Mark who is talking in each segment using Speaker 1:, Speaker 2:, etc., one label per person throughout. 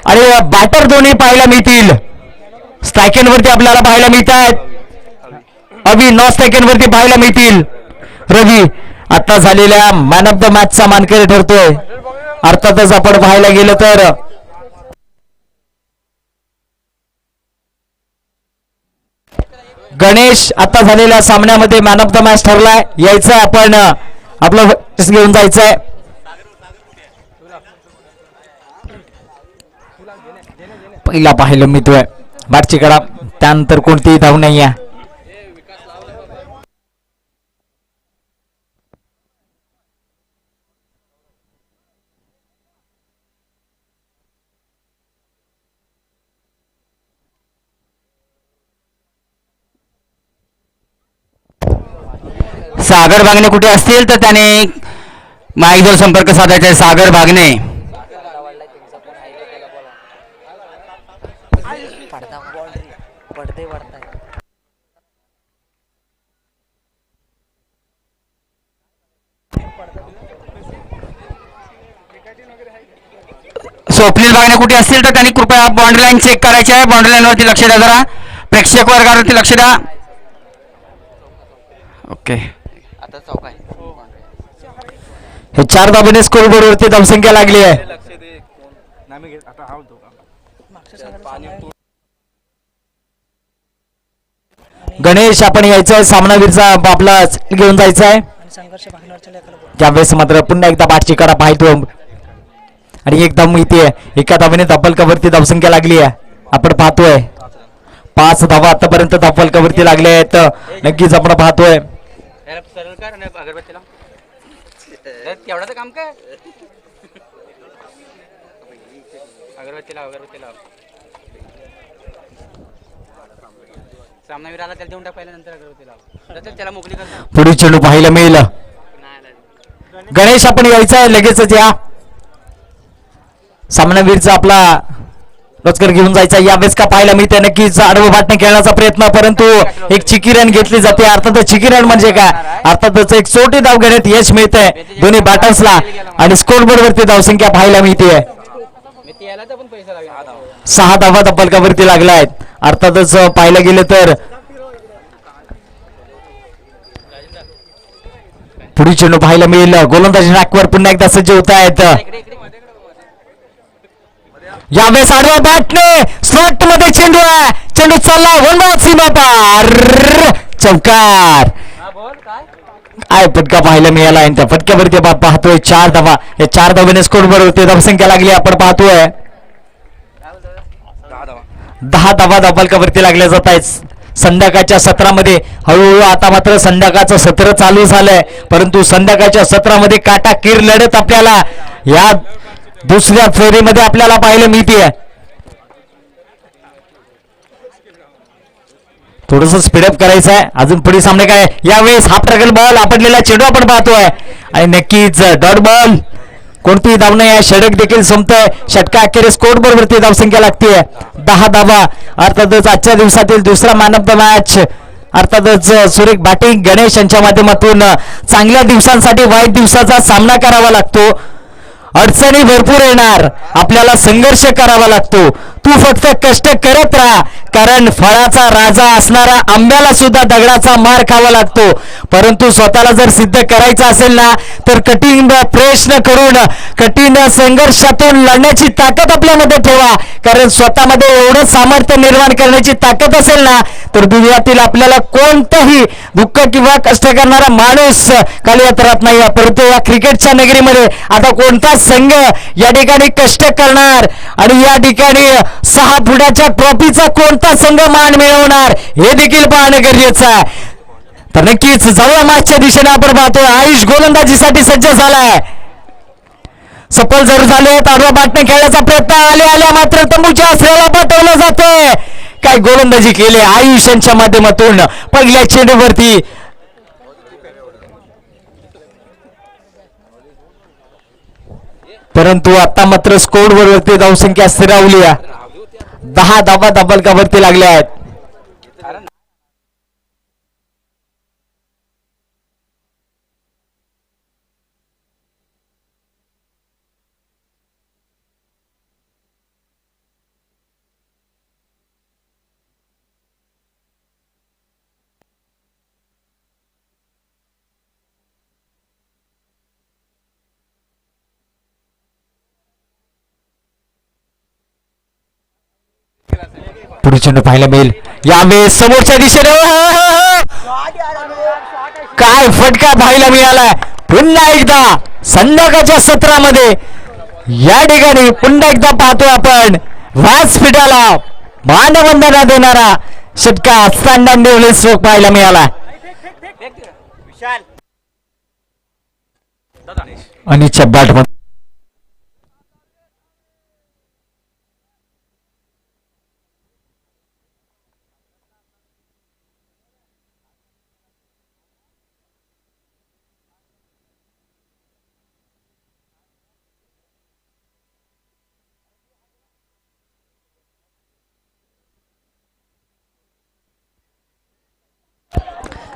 Speaker 1: आणि बॅटर दोन्ही पाहायला मिळतील. स्ट्रायकेन वरती आपल्याला पाहायला मिळत आहेत. अभि नॉन स्ट्रायकेन वरती पाहायला मिळतील. रवी आता झालेल्या मॅन ऑफ द मॅचचा मानकरी ठरतोय. अर्थातच आपण पाहायला गेलं तर गणेश आता झालेल्या सामन्यामध्ये मॅन ऑफ द मॅच ठरलाय. यायचं आपण आपलं घेऊन जायचंय. पहिला पाहायला मिळतोय बाटची कडा. त्यानंतर कोणतीही धाव नाही आहे.
Speaker 2: सागर भागणे कुठे असतील तर त्याने माझ्याजवळ संपर्क साधायचा आहे. सागर भागणे स्वप्नील भागणे कुठे असतील तर त्यांनी कृपया बाउंड्री लाईन चेक करायची आहे. बाउंड्री लाईन वरती लक्ष द्या. जरा प्रेक्षक वर्गावरती लक्ष द्या. ओके
Speaker 1: हे 4 धाब्याने स्कोर बोर्ड वरती धावसंख्या लागली आहे. गणेश आपण यायचंय. सामनावीरचा आपला घेऊन जायचा आहे. त्यावेळेस मात्र पुन्हा एकदा बाटची कडा पाहतो आणि एकदम इथे एका धाब्याने धापलकावरती धावसंख्या लागली आहे. आपण पाहतोय 5 धावा आतापर्यंत धापलकावरती लागल्या आहेत. नक्कीच आपण पाहतोय
Speaker 2: तेवढं काम काय अगरबत्तीला सामनावीर आला त्याला देऊन टाक पहिल्या नंतर अगरबत्तीला त्याला मोकळी कर.
Speaker 1: पुढे चेंडू पाहायला मिळेल. गणेश आपण यायचं आहे लगेचच या. सामनावीरचा आपला रोजगार घेऊन जायचा. यावेळेस का पाहायला मिळते नक्कीच आडवं बाटणे खेळण्याचा प्रयत्न, परंतु एक चिकी रन घेतली जाते. अर्थातच चिकी रन म्हणजे काय, अर्थातच एक छोटी धाव घेण्यात यश मिळतंय दोन्ही बॅटर्सला आणि स्कोर बोर्ड वरती धावसंख्या पाहायला मिळते. 6 धावा धपलकावरती लागल्या आहेत. अर्थातच पाहायला गेलं तर पुढील चेंडू पाहायला मिळेल. गोलंदाजी ट्रॅकवर पुन्हा एकदा सज्ज होत आहेत. यावेळेस आडवा बॅटने स्लॉट मध्ये चेंडू आहे. चेंडू चालला वन बॉल सीमा पार. चौकार काय फटका पाहायला मिळाला आणि त्या फटक्यावरती पाहतोय 4 धावा. या 4 धावेने स्कोर वरती धावसंख्या लागली. आपण पाहतोय 10 धावा धापलकावरती लागल्या जात आहेत. संध्याकाळच्या सत्रामध्ये हळूहळू आता मात्र संध्याकाळचं सत्र चालू झालंय, परंतु संध्याकाळच्या सत्रामध्ये काटाकीर लढत आपल्याला या दुसऱ्या फेरीमध्ये आपल्याला पाहायला मिळते. थोडस स्पीडअप करायचं आहे. अजून पुढे सामने काय. यावेळेस हा प्रगल बॉल आपटलेला चेंडू आपण पाहतोय आणि नक्कीच डॉट बॉल. कोणतीही धाव नाही आहे. षटक देखील संपतंय. षटका अखेरीस स्कोर बोर्ड वरती धावसंख्या लागते 10 धावा. अर्थातच आजच्या दिवसातील दुसरा मॅन ऑफ द मॅच अर्थातच सुरेख बॅटिंग गणेश यांच्या माध्यमातून चांगल्या दिवसांसाठी वाईट दिवसाचा सामना करावा लागतो. अडचणी भरपूर येणार, आपल्याला संघर्ष करावा लागतो. तू फक्त कष्ट करत राहा, कारण फळाचा राजा असणारा आंब्याला सुद्धा दगडाचा मार खावा लागतो. परंतु स्वतःला जर सिद्ध करायचं असेल ना तर कठीण प्रयत्न करून कठीण संघर्षातून लढण्याची ताकद आपल्यामध्ये ठेवा, कारण स्वतःमध्ये एवढं सामर्थ्य निर्माण करण्याची ताकद असेल ना तर दुनियातील आपल्याला कोणताही दुःख किंवा कष्ट करणारा माणूस खाली राहत नाही. परंतु या क्रिकेटच्या नगरीमध्ये आता कोणता संघ या ठिकाणी कष्ट करणार आणि या ठिकाणी 6 फुटाच्या ट्रॉफीचा कोणता संघ मान मिळवणार हे देखील पाहणं गरजेचं आहे. तर नक्कीच जाऊया मॅचच्या दिशेने. आपण पाहतोय आयुष गोलंदाजीसाठी सज्ज झालाय. सफल जरूर झाले. आडवा बॅटने खेळण्याचा प्रयत्न आल्या मात्र तंबूच्या आश्रयाला पाठवलं जाते. काय गोलंदाजी केली आयुष यांच्या माध्यमातून पहिल्या चेंडूवरती. परंतु आता मात्र स्कोर वरती धावसंख्या स्थिरावली आहे. 10 धावा धपलकावरती लागल्या आहेत. पुढे चेंडू पाहायला मिळेल यावेळेस समोरच्या दिशेने काय फटका पाहायला मिळालाय. पुन्हा एकदा संध्याकाळच्या सत्रामध्ये या ठिकाणी पुन्हा एकदा पाहतोय आपण व्यासपीठाला मानवंदना देणारा षटकार स्टँड स्ट्रोक पाहायला मिळाला. आणि चब्बाट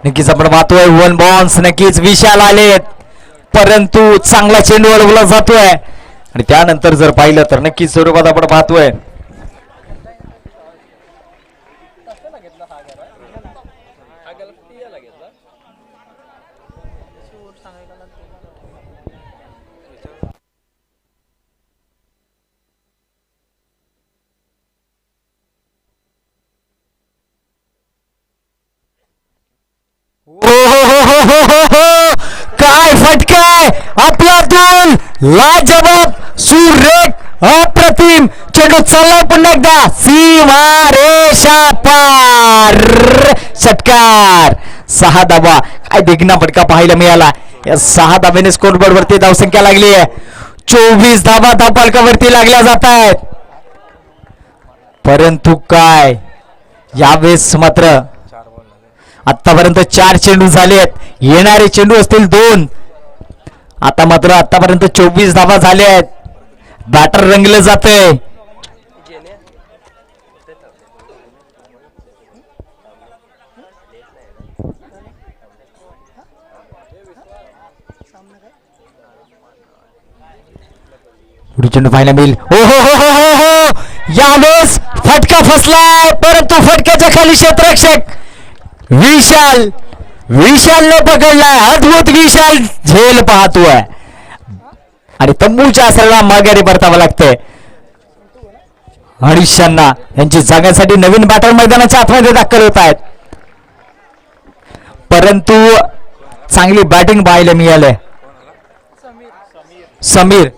Speaker 1: नक्कीच आपण पाहतोय वन बॉन्स नक्कीच विशाल आलेत, परंतु चांगला चेंडू अडवला जातोय. आणि त्यानंतर जर पाहिलं तर नक्कीच स्वरूपात आपण पाहतोय काय फटकाय आपल्यातून लाजवाब सुरेख अप्रतिम चेंडू चालला पुन्हा एकदा सीमारेषा पार षटकार 6 धावा. काय देखना फटका पाहायला मिळाला. या 6 धाब्याने स्कोर बोर्ड वरती धावसंख्या लागली आहे. 24 धावा धावफलकावरती लागल्या जात आहेत. परंतु काय यावेळेस मात्र आतापर्यंत 4 चेंडू झालेत, येणारे चेंडू असतील 2. आता मात्र आतापर्यंत 24 धावा झाल्या आहेत. बॅटर रंगलं जातंय. पुढे चेंडू पाहायला मिळेल. हो हो हो हो हो हो यावेळेस फटका फसलाय, परंतु फटक्याच्या खाली क्षेत्ररक्षक विशालने पकडलाय. अद्भुत विशाल झेल पाहतोय आणि तंबूच्या असलेला माघारी परतावं लागतंय. अडीचशेंना यांची जागांसाठी नवीन बॅटर मैदानाच्या आतमध्ये दाखल होत आहेत, परंतु चांगली बॅटिंग पाहायला मिळालंय. समीर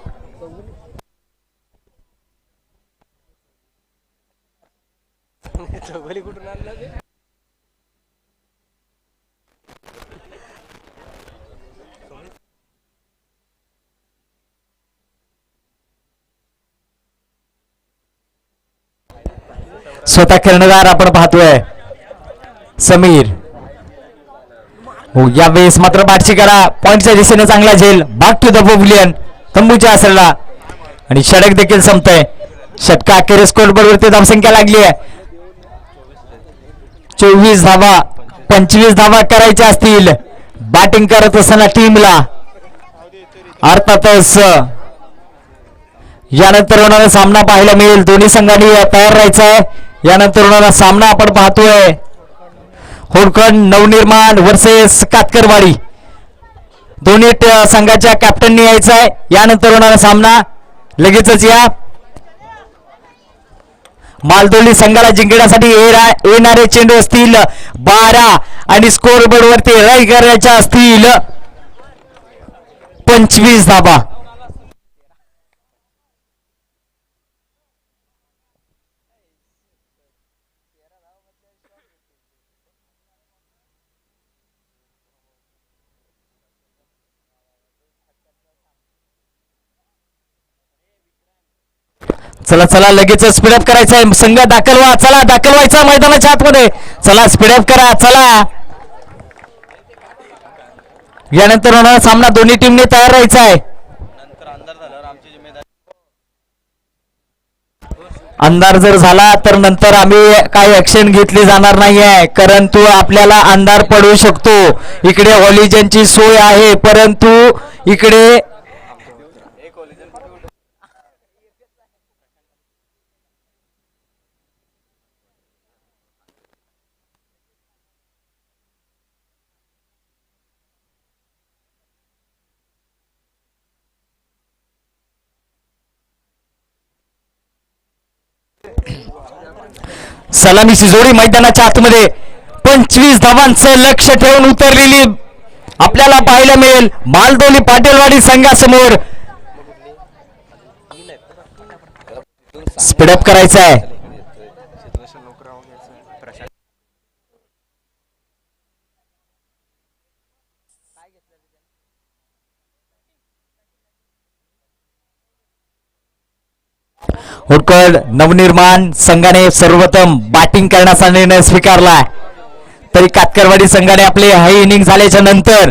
Speaker 1: स्वतः कर्णधार आपण पाहतोय समीर. हो यावेळेस मात्र बाटशी करा पॉइंटच्या दिशेने चांगला झेल. बॅक टू द पवेलियन तंबूच्या असलेला आणि षटक देखील संपतंय. षटका अखेर स्कोर बरोबर धावसंख्या लागली आहे. 24 धावा 25 धावा करायच्या असतील बॅटिंग करत असताना टीमला. अर्थातच यानंतर होणारा सामना पाहायला मिळेल. दोन्ही संघांनी तयार राहायचं आहे. यानंतर होणारा सामना आपण पाहतोय होडखंड नवनिर्माण वर्सेस कातकरवाडी. दोन्ही संघाच्या कॅप्टननी यायचं आहे. यानंतर होणारा सामना लगेचच या मालदोली संघाला जिंकण्यासाठी येणारे चेंडू असतील 12 आणि स्कोर बोर्ड वरती राई करायच्या असतील 25 धाबा. चला चला लगेच स्पीडअप करायचंय. संघ दाखल व्हा. चला दाखल व्हायचा मैदानाच्या आतमध्ये. चला स्पीडअप करा. चला यानंतर होणारा सामना दोन्ही टीमने तयार राहायचा आहे. अंधार जर झाला तर नंतर आम्ही काही ऍक्शन घेतली जाणार नाहीये, परंतु आपल्याला अंधार पडू शकतो. इकडे हॉलिजनची सोय आहे, परंतु इकडे सलामीची जोडी मैदानाच्या आतमध्ये 25 धावांचं लक्ष ठेवून उतरलेली आपल्याला पाहायला मिळेल मालदोली पाटीलवाडी संघासमोर. स्पीडअप करायचं आहे. होडकड नवनिर्माण संघाने सर्वप्रथम बॅटिंग करण्याचा निर्णय स्वीकारला. तरी कातकरवाडी संघाने आपले हाय इनिंग झाल्याच्या नंतर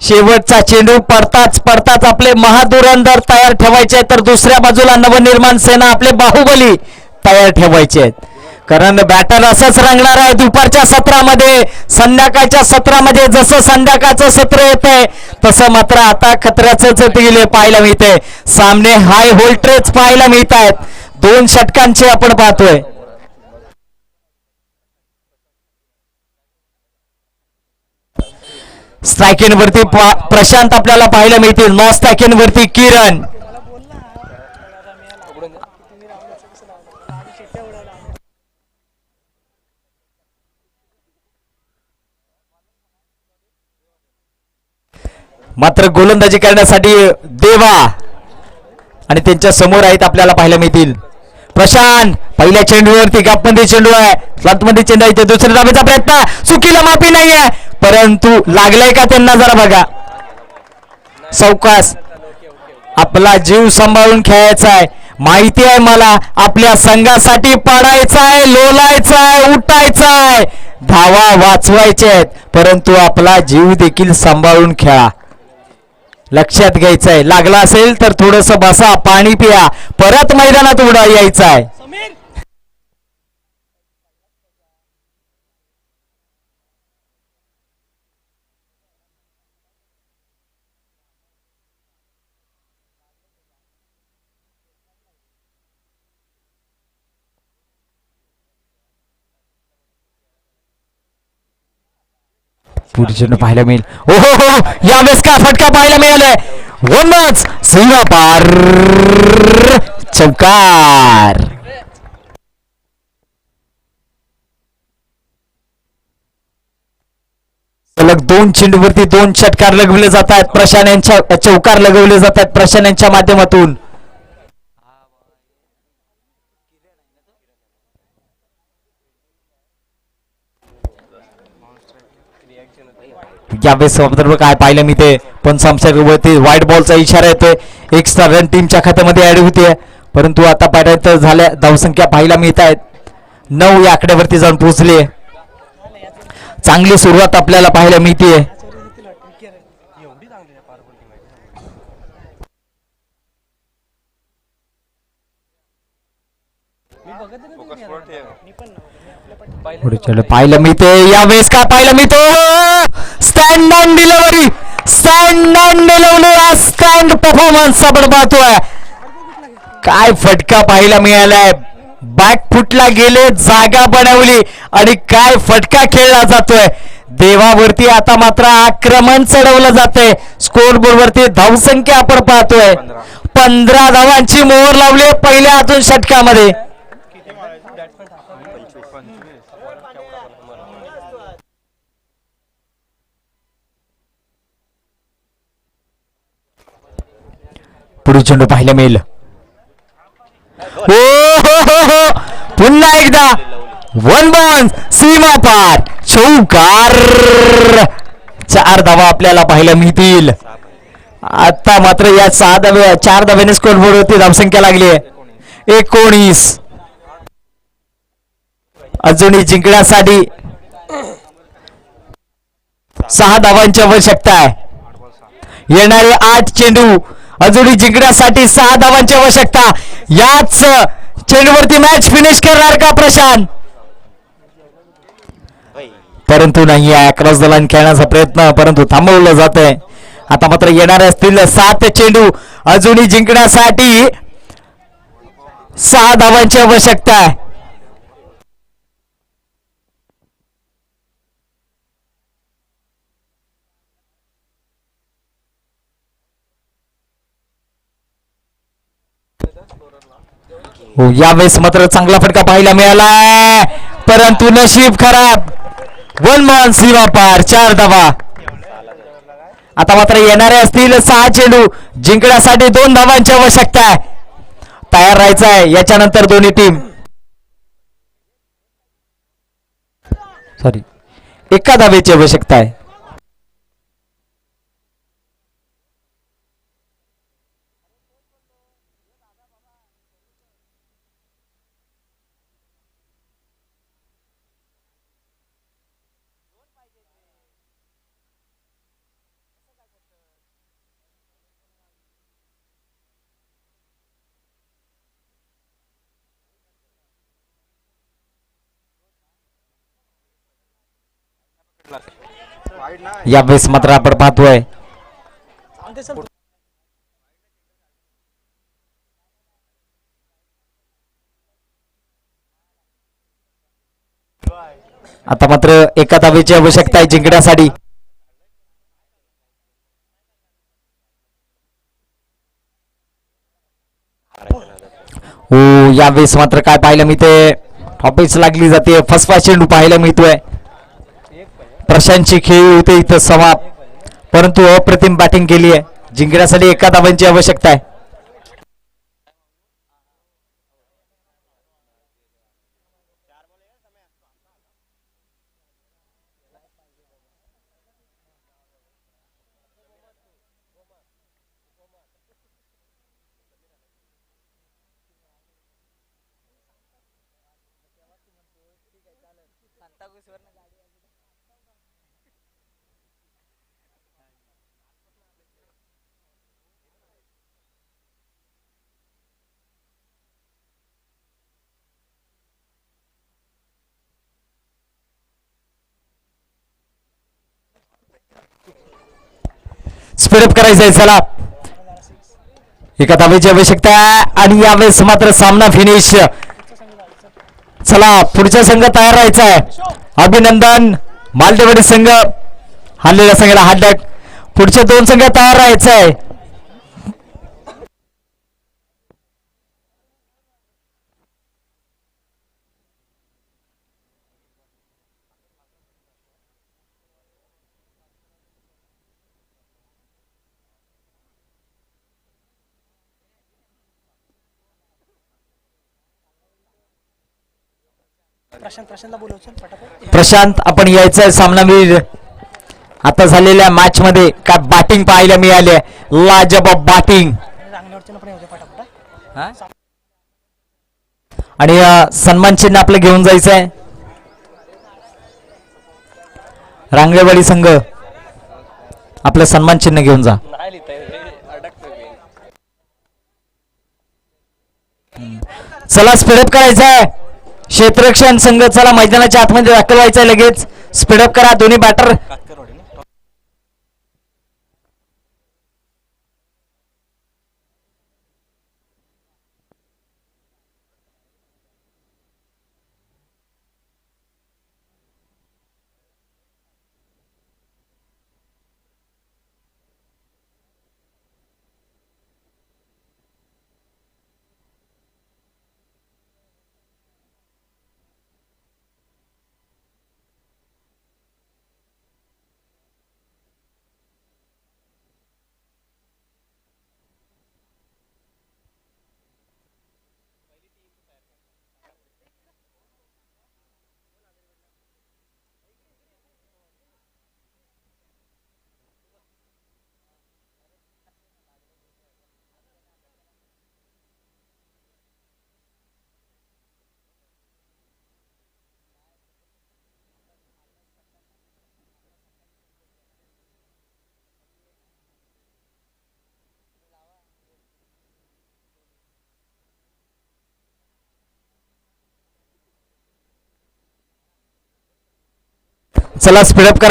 Speaker 1: शेवटचा चेंडू पडताच आपले महाधुरंधर तयार ठेवायचे, तर दुसऱ्या बाजूला नवनिर्माण सेना आपले बाहुबली तयार ठेवायचे आहेत. कारण बॅटर असंच रंगणार आहे दुपारच्या सत्रामध्ये. संध्याकाळच्या सत्रामध्ये जसं संध्याकाळचं सत्र येतंय तसं मात्र आता खतऱ्याच पाहायला मिळतंय. सामने हाय व्होल्टेज पाहायला मिळत आहेत. 2 षटकांचे आपण पाहतोय. स्ट्रायकिंग वरती प्रशांत आपल्याला पाहायला मिळतील. नॉन स्ट्रायकिंग वरती किरण. मात्र गोलंदाजी करण्यासाठी देवा आणि त्यांच्या समोर आहेत आपल्याला पाहायला मिळतील प्रशांत. पहिल्या चेंडूवरती गपमध्ये चेंडू आहे, फ्लंटमध्ये चेंडू आहे. दुसऱ्या धावेचा प्रयत्न, चुकीला माफी नाहीये, परंतु लागलाय का त्यांना जरा बघा. सावकाश आपला जीव सांभाळून खेळायचा आहे. माहिती आहे मला आपल्या संघासाठी पडायचा आहे, लोलायचा आहे, उठायचा आहे, धावा वाचवायचे आहेत, परंतु आपला जीव देखील सांभाळून खेळा. लक्षात घ्यायचं आहे. लागला असेल तर थोडस बसा, पाणी पिया, परत मैदानात उडा यायचं आहे. पुढचे पाहायला मिळेल. ओहो हो, यावेळेस का फटका पाहायला मिळालाय. वनच सीमा पार, चौकार. सलग 2 चेंडूवरती 2 षटकार लगवले जात आहेत. प्रशांत यांच्या चौकार लगवले जात आहेत प्रशांत यांच्या माध्यमातून. यावेळेस काय पाहिलं मी ते पण वरती व्हाईट बॉलचा इशारा येतोय. एक्स्ट्रा रन टीमच्या खात्यामध्ये ऍड होते, परंतु आता पर्यंत झाल्या धावसंख्या पाहायला मिळत आहेत 9 या आकड्यावरती जाऊन पोहोचली. चांगली सुरुवात आपल्याला पाहायला मिळते. पाहायला मिळते. यावेळेस काय पाहायला मिळतो, stand on delivery, stand on delivery, stand performance आपण पाहतोय. काय फटका पाहायला मिळालाय. बॅक फुटला गेले, जागा बनवली आणि काय फटका खेळला जातोय. देवावरती आता मात्र आक्रमण चढवलं जातंय. स्कोर बोर्ड वरती धावसंख्या आपण पाहतोय 15 धावांची मोहर लावली पहिल्या आतून षटकामध्ये. पुढे चेंडू पाहायला मिळेल. पुन्हा एकदा 1 बॉल, सीमा पार, चौकार. 4 धावा आपल्याला पाहायला मिळतील. आता मात्र या 4 धाव्याने स्कोर बोर्ड वरती धावसंख्या लागली आहे 19. अजूनही जिंकण्यासाठी 6 धावांची आवश्यकता आहे. येणारे 8 चेंडू अजूनही जिंकण्यासाठी 6 धावांची आवश्यकता. याच चेंडूवरती मॅच फिनिश करणार का प्रशांत, परंतु नाही आहे. क्रॉस द लाईन खेळण्याचा प्रयत्न परंतु थांबवलं जात आहे. आता मात्र येणारे असतील 7 चेंडू अजूनही जिंकण्यासाठी 6 धावांची आवश्यकता आहे. हो, यावेळेस मात्र चांगला फटका पाहायला मिळाला, परंतु नशीब खराब. वन मान सीमा पार, 4 धावा. आता मात्र येणारे असतील 6 चेंडू, जिंकण्यासाठी 2 धावांची आवश्यकता आहे. तयार राहायचं आहे याच्यानंतर दोन्ही टीम. सॉरी, एका धावेची आवश्यकता आहे. यावेळेस मात्र आपण पाहतोय आता मात्र एका धावेची आवश्यकता आहे जिंकण्यासाठी. हो, यावेळेस मात्र काय पाहायला मिळते, टॉपिक्स लागली जाते, फसवा चेंडू पाहायला मिळतोय. प्रशांतची खेळी होते इथं समाप्त, परंतु अप्रतिम बॅटिंग केली आहे. जिंकण्यासाठी एका धावांची आवश्यकता आहे. स्पीडअप करायचं आहे, चला. एका धावेची आवश्यकता आहे आणि यावेळेस मात्र सामना फिनिश. चला, पुढचा संघ तयार राहायचा आहे. अभिनंदन, मालदेवाडी संघ हरलेल्या संघाला हात. पुढचे 2 संघ तयार राहायचं आहे. प्रशांत, आपण यायचं सामनावीर. आता झालेल्या मॅच मध्ये काय बॅटिंग पाहायला मिळाली, लाजबाब बॅटिंग. आणि सन्मान चिन्ह आपलं घेऊन जायचं आहे. रांगडेवाडी संघ आपलं सन्मान चिन्ह घेऊन जा. चला, स्पीडअप करायचं आहे. क्षेत्ररक्षण संघ चला मैदानाच्या आतमध्ये दाखल व्हायचं आहे. लगेच स्पीडअप करा दोन्ही बॅटर. चला, स्पीडअप करा.